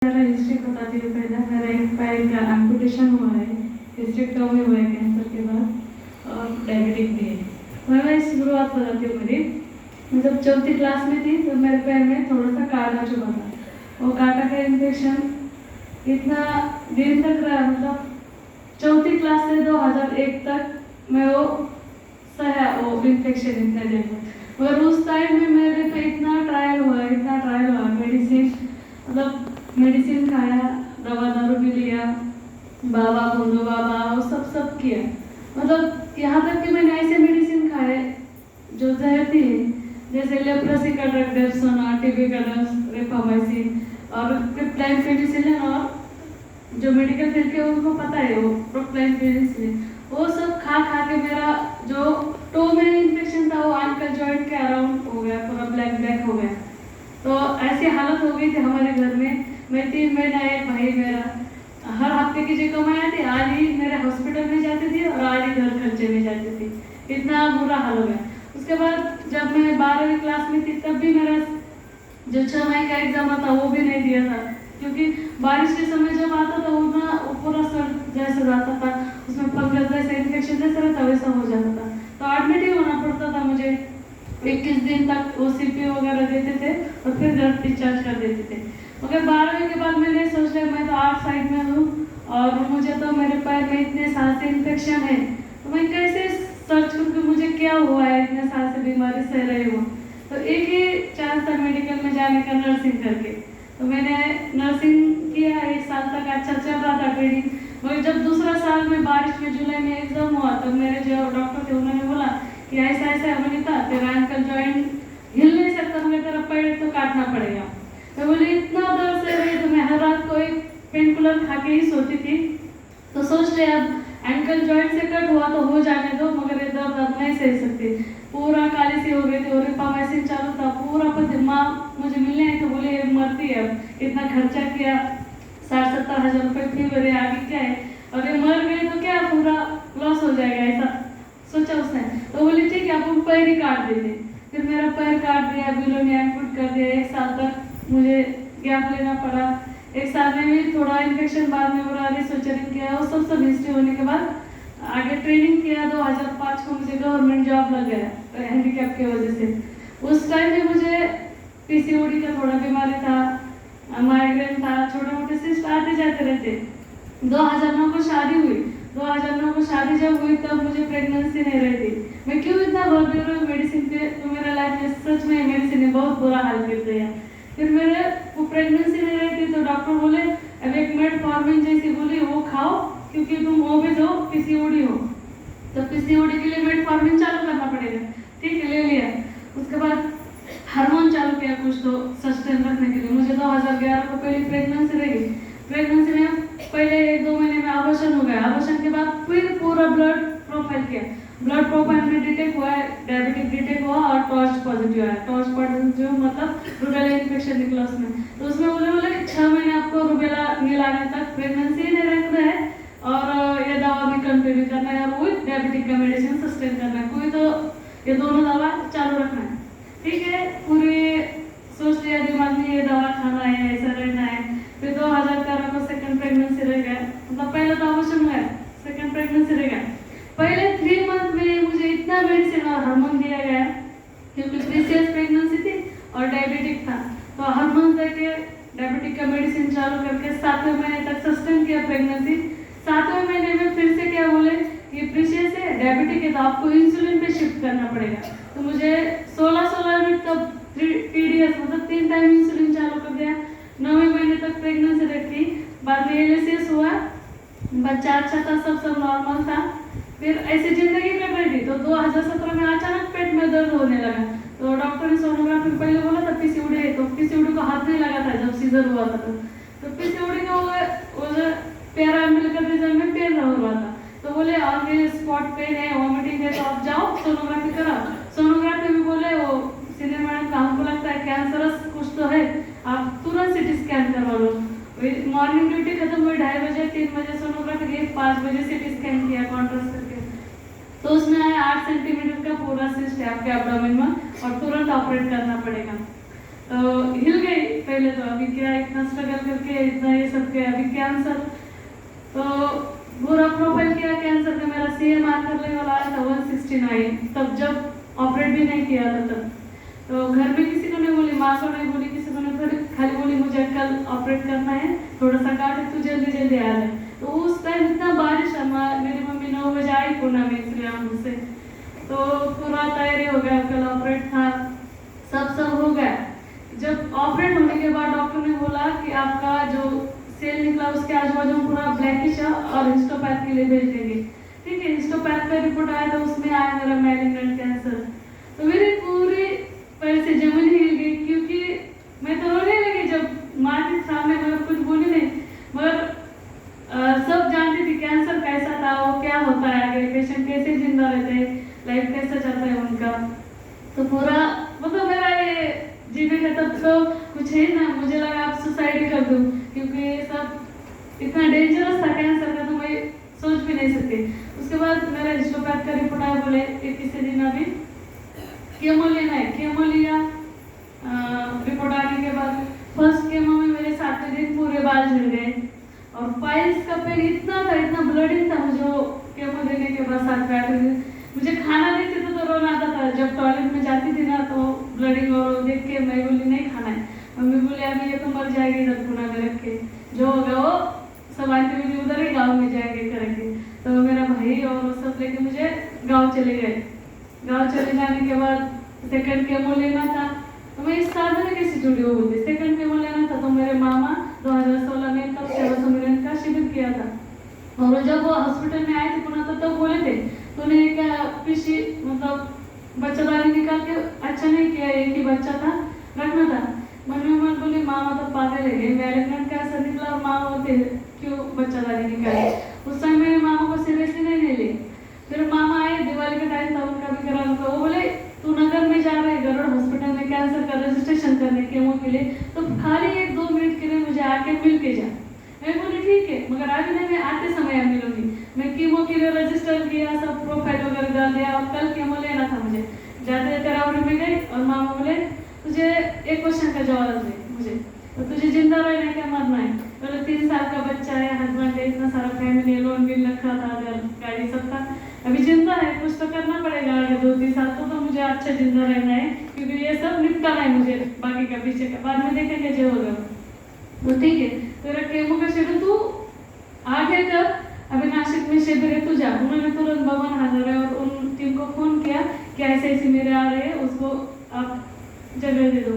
मेरा हिस्ट्री बताती हूँ। पहले मेरा एक पैर का एम्पुटेशन हुआ है, हिस्टेक्टोमी हुआ है कैंसर के बाद, और डायबिटिक भी है। मैं शुरुआत बताती हूँ मेरी। जब चौथी क्लास में थी तो मेरे पैर में थोड़ा सा कांटा चुभा था। वो कांटा का इन्फेक्शन इतना दिन तक रहा, मतलब चौथी क्लास से 2001 तक मैं वो सहा वो इन्फेक्शन इतने दिन में। मगर उस टाइम में मेरे पे इतना ट्रायल हुआ मेडिसिन, मतलब मेडिसिन खाया, दवा दारू भी लिया, बाबा बोलो बाबा वो सब किया। मतलब यहाँ तक कि मैंने ऐसे मेडिसिन खाए जो जहर थी, जैसे लेप्रोसी का ड्रग डेप्सोना, टीबी का ड्रग रिफामाइसिन और क्रिप्टाइन पेनिसिलिन, और जो मेडिकल फील्ड के उनको पता है वो प्रोक्टाइन पेनिसिलिन, वो सब खा के मेरा जो टो में इन्फेक्शन था वो एंकल जॉइंट के अराउंड हो गया, पूरा ब्लैक हो गया। तो ऐसी हालत हो गई थी हमारे घर में। मैं 3 महीना एक भाई मेरा हर हफ्ते की जो कमाई आती आधी मेरे हॉस्पिटल में जाती थी और आधी घर खर्चे में जाती थी। इतना बुरा हाल हो गया। उसके बाद जब मैं 12वीं क्लास में थी तब भी मेरा जो 6 महीने का एग्जाम था वो भी नहीं दिया था, क्योंकि बारिश के समय जब आता था वो पूरा सर जैसे जाता था, उसमें फंगस जैसे इन्फेक्शन जैसा रहता वैसा हो जाता था, तो एडमिट ही होना पड़ता था मुझे। 21 दिन तक OCP वगैरह देते थे और फिर घर डिस्चार्ज कर देते थे। मगर 12वीं के बाद मैंने सोच लिया मैं तो आर्ट साइड में हूँ और मुझे तो मेरे पैर में इतने साल से इन्फेक्शन है, तो मैं कैसे सर्च करूँ कि मुझे क्या हुआ है, इतने साल से बीमारी सह रही हूँ। तो एक ही चांस था मेडिकल में जाने का, नर्सिंग करके। तो मैंने नर्सिंग किया, 1 साल तक अच्छा चल रहा था ट्रेनिंग। मगर जब दूसरा साल में बारिश में जुलाई में एग्जाम हुआ तब मेरे जो डॉक्टर थे उन्होंने बोला कि ऐसा ऐसा वनिता तेरा एंकल जॉइंट हिल नहीं सकता, मगर तेरा पैर तो काटना पड़ेगा। तो बोले इतना दर्द से रही, तो मैं हर रात को एक पेन किलर खा के ही सोती थी। तो सोच लिया अब एंकल जॉइंट से कट हुआ तो हो जाने दो, मगर ये दर्द अब नहीं सह सकती। पूरा काली सी हो गई थी और रिफामाइसिन चालू था, पूरा पर दिमाग मुझे मिलने आई तो बोले ये मरती है, अब इतना खर्चा किया 60-70 हज़ार रुपये फी भरे, आगे क्या है, और ये मर गए तो क्या पूरा लॉस हो जाएगा, ऐसा सोचा उसने। तो बोले ठीक है आप पैर ही काट देते। फिर मेरा पैर काट दिया, बिलोनिया पुट कर दिया। 1 साल तक मुझे गैप लेना पड़ा। 1 साल में भी थोड़ा इन्फेक्शन बाद में बुरा रिसर्चरिंग किया, वो सब हिस्ट्री होने के बाद आगे ट्रेनिंग किया। 2005 को मुझे गवर्नमेंट जॉब लग गया हैंडीकैप की वजह से। उस टाइम में मुझे PCOD का थोड़ा बीमारी था, माइग्रेन था, छोटे मोटे सिस्ट आते जाते रहते। 2009 को शादी हुई। 2009 को शादी जब हुई तब मुझे प्रेगनेंसी नहीं रही थी। मैं क्यों इतना भर दे रही हूँ मेडिसिन पे, तो मेरा लाइफ में सच में मेडिसिन ने बहुत बुरा हाल कर दिया। फिर मेरे वो प्रेगनेंसी नहीं रही थी तो डॉक्टर बोले अब एक मेटफॉर्मिन जैसी गोली वो खाओ, क्योंकि तुम ओबेज हो, PCOD हो, तो PCOD के लिए मेटफॉर्मिन चालू करना पड़ेगा। ठीक है, ले लिया। उसके बाद हार्मोन चालू किया कुछ तो सस्टेन रखने के लिए। मुझे 2011 को पहली प्रेगनेंसी रही। प्रेगनेंसी में पहले 1-2 महीने में अबॉर्शन हो गया। अबॉर्शन के बाद फिर पूरा ब्लड प्रोफाइल किया। ब्लड प्रोफाइल में डिटेक्ट हुआ है, डायबिटिक डिटेक्ट हुआ और टॉर्च पॉजिटिव आया। टॉर्च पॉजिटिव मतलब रूबेला इन्फेक्शन निकला उसमें। तो उसमें बोले 6 महीने आपको रूबेला मिलाने तक प्रेगनेंसी नहीं रखना है और ये दवा भी कंटिन्यू करना है और वो डायबिटिक का मेडिसिन सस्टेन करना है, कोई तो ये दोनों दवा चालू रखना है। ठीक है, पूरे सोच लिया दिमाग में ये दवा खाना है, ऐसा रहना है। फिर 2013 को सेकंड प्रेगनेंसी रह गया, मतलब पहले तो अबॉर्शन हुआ, सेकंड प्रेगनेंसी रह गया। पहले 3 मंथ में मुझे इतना मेडिसिन और हार्मोन दिया गया, क्योंकि प्रीसियस प्रेगनेंसी थी और डायबिटिक था, तो हार्मोन देके डायबिटिक का मेडिसिन चालू करके 7वें महीने तक सस्टेन किया प्रेगनेंसी। 7वें महीने में फिर से क्या बोले ये प्रीसियस है, डायबिटिक है, तो आपको इंसुलिन पे शिफ्ट करना पड़ेगा। तो मुझे 16 यूनिट तब TDS मतलब 3 टाइम इंसुलिन चालू कर दिया। 9वें महीने तक प्रेगनेंसी रखी। बाद में LSS हुआ, बच्चा अच्छा था, सब नॉर्मल था। फिर ऐसी जिंदगी कट रही थी। तो 2017 में अचानक पेट में दर्द होने लगा, तो डॉक्टर ने सोनोग्राफी पहले बोला था PCOD है, तो PCOD को हाथ नहीं लगा था जब सीजर हुआ था। तो PCOD का वो जो पैरा मिलकर रिजल्ट में पेन हुआ था, तो बोले आगे स्पॉट पेन है, वॉमिटिंग है, तो आप जाओ सोनोग्राफी कराओ। सोनोग्राफी में बोले वो सीनियर मैडम का हमको लगता है कैंसरस कुछ तो है, आप तुरंत CT स्कैन करवा लो। मॉर्निंग ड्यूटी खत्म हुई 2:30 बजे, 3 बजे सोनोग्राफी की, 5 बजे CT स्कैन किया कॉन्ट्रास्ट करके। तो उसमें आया 8 सेंटीमीटर का पूरा सिस्ट है आपके एब्डोमेन में और तुरंत ऑपरेट करना पड़ेगा। हिल गई पहले तो, अभी क्या इतना स्ट्रगल करके इतना ये सब किया, अभी कैंसर तो पूरा प्रोफाइल किया कैंसर का, मेरा CA मार्कर लेवल आया था 169, तब जब ऑपरेट भी नहीं किया था तब। तो घर में किसी को नहीं बोली, माँ को नहीं बोली, किसी को नहीं, फिर खाली बोली मुझे कल ऑपरेट करना है, थोड़ा सा काट है, तू जल्दी जल्दी आ जाए। तो उस टाइम इतना बारिश है, मेरी मम्मी 9 बजे आई पूना में श्रीरामपुर से, तो पूरा तैयारी हो गया, कल ऑपरेट था, सब हो गया। जब ऑपरेट होने के बाद डॉक्टर ने बोला कि आपका जो सेल निकला उसके आजू बाजू पूरा ब्लैकिश है और हिस्टोपैथ के लिए भेज देंगे। ठीक है, हिस्टोपैथ का रिपोर्ट आया, तो उसमें आया मेरा मैलिग्नेंट कैंसर। तो मेरी पूरी पैर से जमीन हिल गई, क्योंकि मैं तो रोने लगी जब माँ के सामने, मगर कुछ बोली नहीं, मगर सब जानती थी कैंसर कैसा था, वो क्या होता है आगे, पेशेंट कैसे जिंदा रहते हैं, लाइफ कैसा जाता है उनका। तो पूरा मतलब मेरा ये जीने का तब तो कुछ है ना, मुझे लगा आप सुसाइड कर दूं, क्योंकि ये सब इतना डेंजरस था कैंसर का, तो मैं सोच भी नहीं सकती। उसके बाद मेरा हिस्टोपैथ का रिपोर्ट आया, बोले 21 दिन अभी केमो लेना है, केमो लिया। रिपोर्ट आने के बाद फर्स्ट केमो में मेरे 7वें दिन पूरे बाल झड़ गए, और पाइल्स का पेन इतना था, इतना ब्लडिंग था मुझे केमो देने के बाद 7वें दिन। मुझे खाना देखते तो रोना आता था, जब टॉयलेट में जाती थी ना तो ब्लडिंग और देख के मैं बोली नहीं खाना है, मम्मी बोले अभी ये तो मर जाएगी इधर पुणे में रख के, जो होगा वो सब आंटी उधर ही गाँव में जाएंगे करेंगे। तो मेरा भाई और वो सब लेके मुझे गाँव चले गए। गाँव चले जाने के बाद सेकंड केमो लेना था, तो मैं इस साधन में कैसे जुड़ी हो गई, सेकंड केमो लेना था। तो मेरे मामा 2016 में तब सेवा सम्मेलन का शिविर किया था, और जब वो हॉस्पिटल में आए थे पुणे तब बोले थे तूने क्या पिछली मतलब बच्चादानी निकाल के अच्छा नहीं किया, एक ही बच्चा था रखना था। मम्मी मन बोली मामा तो पागल है, मैलिग्नेंट कैंसर निकला और माँ होते क्यों बच्चादानी निकाले। उस टाइम मेरे मामा को सीरियसली नहीं ले। फिर मामा आए, दिवाली का टाइम था, उनका भी करा, उनका वो बोले तू नगर में जा रहे गरुड़ हॉस्पिटल में कैंसर का रजिस्ट्रेशन करने केमो के लिए, तो खाली 1-2 मिनट के लिए मुझे आके मिल के जा। मैं बोली ठीक है, मगर अभी नहीं, मैं आते समय मिलूंगी। मैं कीमो के लिए रजिस्टर किया, सब प्रोफाइल वगैरह डाल दिया, और कल कीमो लेना था मुझे। जाते जाते रावड़ी में गई, और मामा बोले तुझे एक क्वेश्चन का जवाब दे मुझे, तो तुझे जिंदा रहना है क्या मरना है। बोले 3 साल का बच्चा है, हस्बैंड है, इतना सारा फैमिली, लोन भी रखा था, गाड़ी सब था, अभी जिंदा है, कुछ तो करना पड़ेगा आगे 2-3 साल तो मुझे अच्छा जिंदा रहना है, क्योंकि ये सब निपटाना है मुझे, बाकी का पीछे का बाद में देखेंगे जो होगा। तो ठीक है, तेरा केमो का शेड्यूल तू आगे कर, अभी नासिक में शिविर है तू जा। उन्होंने तुरंत भवन हाजिर है और उन टीम को फोन किया कि ऐसे ऐसे मेरे आ रहे हैं, उसको आप जगह दे दो।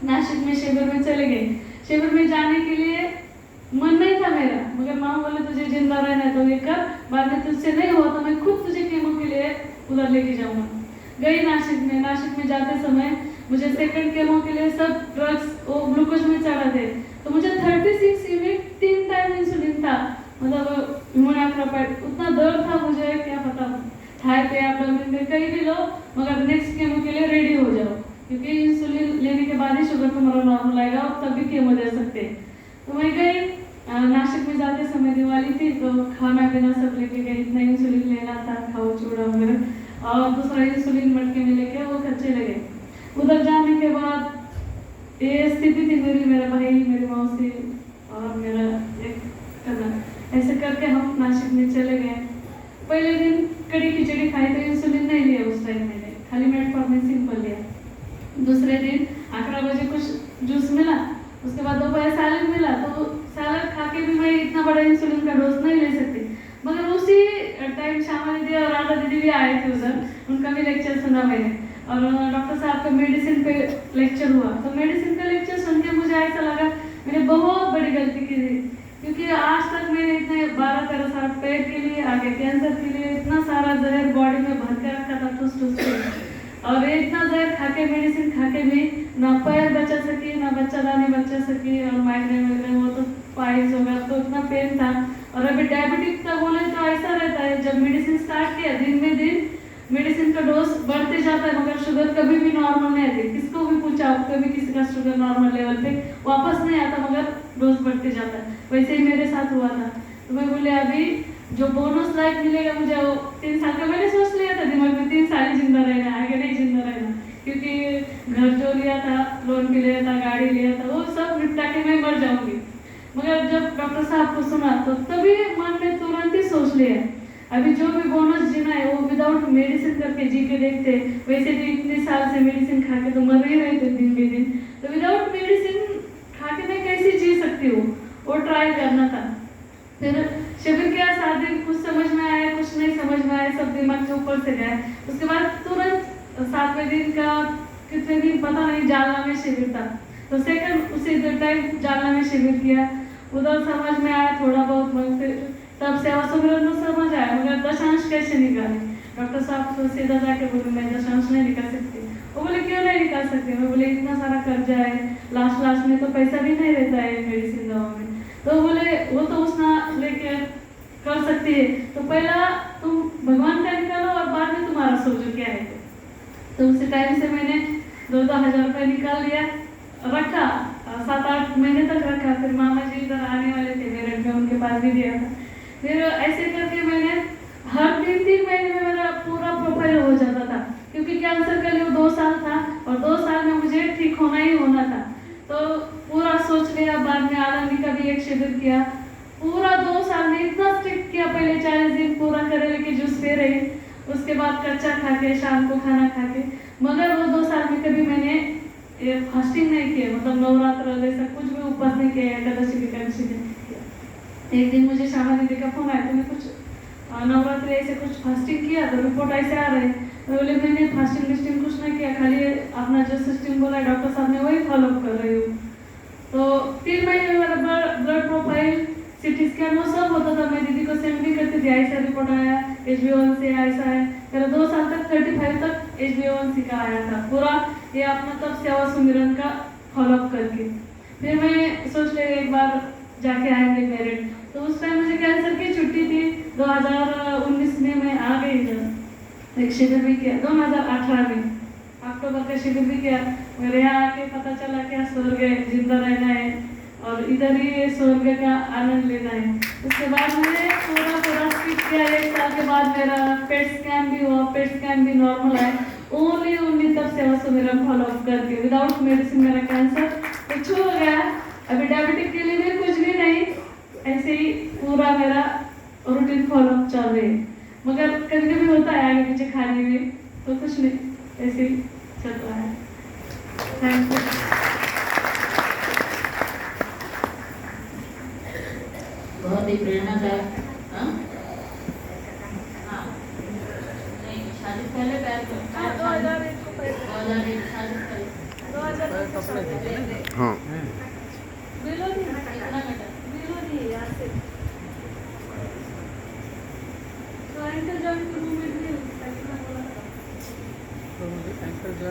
नासिक में शिविर में चले गए। शिविर में जाने के लिए मन नहीं था मेरा, मगर माँ बोले तुझे जिंदा रहना है तो ये कर, बाद में तुझसे नहीं हुआ तो मैं खुद तुझे केमो के लिए उधर लेके जाऊंगा। गई नासिक में जाते समय मुझे सेकंड केमो के लिए सब ड्रग्स वो ग्लूकोज में चढ़ा थे, तो मुझे 36 यूनिट 3 टाइम इंसुलिन था, मतलब इम्यूनोप्रोपाइड, उतना दर्द था मुझे क्या पता, थाई पे एब्डोमेन में कहीं भी लो, मगर नेक्स्ट केमो के लिए रेडी हो जाओ, क्योंकि इंसुलिन लेने के बाद ही शुगर तुम्हारा नॉर्मल आएगा और तभी केमो दे सकते हैं। तो मैं गई, नासिक में जाते समय दिवाली थी, तो खाना पीना सब लेके गई, इतना इंसुलिन लेना था, खाओ चूड़ा वगैरह, और दूसरा इंसुलिन मटके में लेके वो घर चले गए। उधर जाने के बाद ये स्थिति थी मेरी, मेरा भाई, मेरी मौसी और मेरा एक कजन, ऐसे करके हम नासिक में चले गए। पहले दिन कड़ी खिचड़ी खाई, तो इंसुलिन नहीं लिया उस टाइम मैंने, खाली मेटफॉर्मिन सिंपल लिया। दूसरे दिन 11 बजे कुछ जूस मिला, उसके बाद दोपहर सैलड मिला, तो सैलड खा के भी मैं इतना बड़ा इंसुलिन का डोज नहीं ले सकती। मगर उसी टाइम श्यामा दीदी और राधा दीदी भी आए थे उधर, उनका भी लेक्चर सुना मैंने, और डॉक्टर साहब का मेडिसिन पे लेक्चर हुआ। तो मेडिसिन का लेक्चर सुन के मुझे ऐसा लगा मैंने बहुत बड़ी गलती की थी, क्योंकि आज तक मैंने इतने 12-13 साल पेट के लिए, आगे कैंसर के लिए इतना सारा जहर बॉडी में भर के रखा था ठूस ठूस के, और इतना जहर खा के, मेडिसिन खा के भी ना पैर बचा सकी, ना बच्चादानी बचा सकी, और माइग्रेन वगैरह वो तो पाइल्स होगा, तो इतना पेन था। और अभी डायबिटिक का बोले तो ऐसा रहता है, जब मेडिसिन स्टार्ट किया दिन में दिन मेडिसिन का डोज बढ़ते जाता है, मगर शुगर कभी भी नॉर्मल नहीं आती। किसको भी पूछा, कभी किसी का शुगर नॉर्मल लेवल पे वापस नहीं आता, मगर डोज बढ़ते जाता है। वैसे ही मेरे साथ हुआ था। तो मैं बोले अभी जो बोनस लाइफ मिलेगा मुझे, वो 3 साल का मैंने सोच लिया था दिमाग में, 3 साल ही जिंदा रहना, आगे नहीं जिंदा रहना, क्योंकि घर जो लिया था, लोन भी लिया था, गाड़ी लिया था, वो सब निपटा के मैं मर जाऊंगी। मगर जब डॉक्टर साहब को सुना तो तभी मन में तुरंत ही सोच लिया, अभी जो भी बोनस जीना है वो विदाउट मेडिसिन करके जी के देखते। वैसे भी इतने साल से मेडिसिन खा के तो मर ही रहे थे दिन बे दिन, तो विदाउट मेडिसिन खा के मैं कैसे जी सकती हूँ, वो ट्राई करना था। फिर शिविर के 7 दिन कुछ समझ में आया, कुछ नहीं समझ में आया, सब दिमाग के ऊपर से गया। उसके बाद तुरंत 7वें दिन का कितने दिन पता नहीं, जालना में शिविर था, तो सेकंड उसी टाइम जालना में शिविर किया। उधर समझ में आया थोड़ा बहुत, फिर तब सेवा सुमिरन में समझ आया, मगर दशांश कैसे निकाले। डॉक्टर साहब को सीधा जाके बोले मैं दशांश नहीं निकाल सकती। वो बोले क्यों नहीं निकाल सकते? मैं बोले इतना सारा कर्जा है, लास्ट में तो पैसा भी नहीं रहता है मेडिसिन दवा में। तो बोले वो तो उसना लेके कर सकती है, तो पहला तुम भगवान का निकालो और बाद में तुम्हारा सोचो क्या है। तो उसी टाइम से मैंने 2,000 रुपये निकाल लिया, रखा 7-8 महीने तक रखा। फिर मामा जी इधर आने वाले थे मेरे में, उनके पास भी दिया था। फिर ऐसे करके मैंने हर 3-3 महीने में मेरा पूरा प्रोफाइल हो जाता था, क्योंकि कैंसर के लिए 2 साल था और 2 साल में मुझे ठीक होना ही होना था। तो पूरा सोच लिया, बाद में आलमी का भी एक शिविर किया। पूरा 2 साल में इतना स्ट्रिक्ट किया, पहले 40 दिन पूरा करेले के जूस पी रही, उसके बाद कच्चा खा के, शाम को खाना खा के। मगर वो 2 साल में कभी मैंने ये फास्टिंग नहीं किया, मतलब नवरात्र जैसा कुछ भी उपवास नहीं किया, एकादशी एकादशी नहीं किया। एक दिन मुझे श्यामा दीदी का फोन आया, तुमने कुछ नवरात्रि ऐसे कुछ फास्टिंग किया? तो रिपोर्ट ऐसे आ रहे। तो बोले मैंने फास्टिंग लिस्टिंग कुछ नहीं किया, खाली अपना जो सिस्टम बोला डॉक्टर साहब ने वही फॉलो कर रही हूँ। तो 3 महीने में मेरा ब्लड प्रोफाइल, सिटी स्कैन वो सब होता था, मैं दीदी को सेंड भी करती थी, ऐसा रिपोर्ट आया, HbA1c ऐसा है। मेरा 2 साल तक 35 तक HbA1c का आया था पूरा, ये अपना तब सेवा सुमिरन का फॉलोअप करके। फिर मैं सोच रही एक बार जाके आएंगे मेरिट। तो उस टाइम मुझे कैंसर की छुट्टी थी, 2019 में मैं आ गई इधर। एक शिविर भी किया 2018 में, अक्टूबर का शिविर भी किया। मेरे यहाँ आके पता चला क्या स्वर्ग है, जिंदा रहना है और इधर ही स्वर्ग का आनंद लेना है। उसके बाद मैंने पूरा स्किप किया। 1 साल के बाद मेरा पेट स्कैन भी हुआ, पेट स्कैन भी नॉर्मल है। ओनली तब सेवा सुमिरन फॉलोअप करके विदाउट मेडिसिन मेरा कैंसर कुछ हो गया। अभी डायबिटिक के लिए भी कुछ भी नहीं, ऐसे ही पूरा मेरा रूटीन फॉलोअप चल रही है। मगर कभी कभी होता है आगे पीछे खाने में, तो कुछ नहीं, ऐसे ही चल रहा है। Thank you. बहुत ही प्रेरणादायक। नहीं, शादी से पहले पैर को 2001 शादी से पहले 2000 हाँ कितना घटा? यहाँ से तो एंकर जॉइंट मूवमेंट नहीं हो सकता।